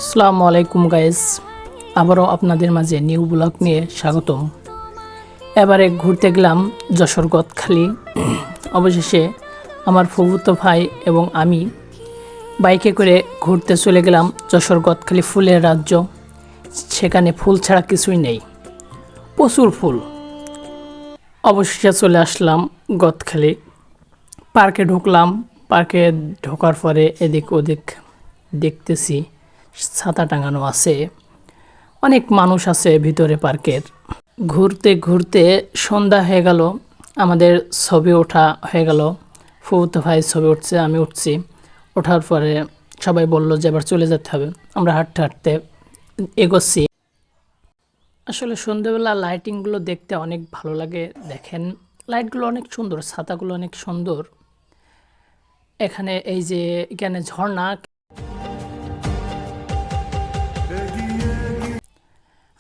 আসসালামু আলাইকুম গাইস, আবারও আপনাদের মাঝে নিউ ব্লগ নিয়ে স্বাগতম। এবারে ঘুরতে গেলাম যশোর গদখালি। অবশেষে আমার ফুফুতো ভাই এবং আমি বাইকে করে ঘুরতে চলে গেলাম যশোর গদখালি, ফুলের রাজ্য। সেখানে ফুল ছাড়া কিছুই নেই, প্রচুর ফুল। অবশেষে চলে আসলাম গদখালি, পার্কে ঢুকলাম। পার্কে ঢোকার পরে এদিক ওদিক দেখতেছি ছাতা টাঙানো আছে, অনেক মানুষ আছে ভিতরে পার্কের। ঘুরতে ঘুরতে সন্ধ্যা হয়ে গেল, আমাদের ছবি ওঠা হয়ে গেল। ফুফুতো ভাই ছবি উঠছে, আমি উঠছি। ওঠার পরে সবাই বলল যে এবার চলে যেতে হবে। আমরা হাঁটতে হাঁটতে এগোচ্ছি। আসলে সন্ধ্যেবেলা লাইটিংগুলো দেখতে অনেক ভালো লাগে। দেখেন, লাইটগুলো অনেক সুন্দর, ছাতাগুলো অনেক সুন্দর। এখানে এই যে এখানে ঝর্ণা,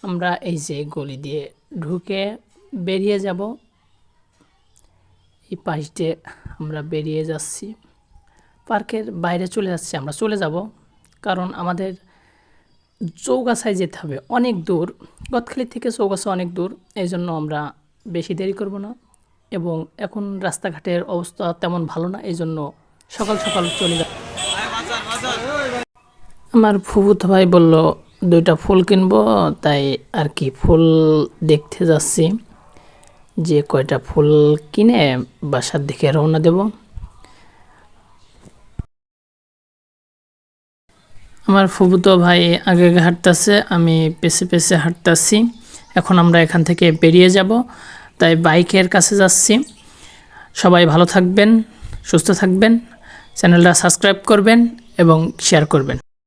আমরা এই যে গলি দিয়ে ঢুকে বেরিয়ে যাব। এই পাশ দিয়ে আমরা বেরিয়ে যাচ্ছি, পার্কের বাইরে চলে যাচ্ছি। আমরা চলে যাব, কারণ আমাদের চৌগাছায় যেতে হবে, অনেক দূর। গদখালি থেকে চৌগাছা অনেক দূর, এই জন্য আমরা বেশি দেরি করব না। এবং এখন রাস্তাঘাটের অবস্থা তেমন ভালো না, এই জন্য সকাল সকাল চলে যাব। আমার ফুফুতো ভাই বলল 2টা ফুল কিনবো, তাই আর কি ফুল দেখতে যাচ্ছি যে কয়টা ফুল কিনে বাসার দিকে রওনা দেব। আমার ফুফুতো ভাই আগে হাঁটতেছে, আমি পেছে পেছে হাঁটতেছি। এখন আমরা এখান থেকে বেরিয়ে যাব, তাই বাইকের কাছে যাচ্ছি। সবাই ভালো থাকবেন, সুস্থ থাকবেন, চ্যানেলটা সাবস্ক্রাইব করবেন এবং শেয়ার করবেন।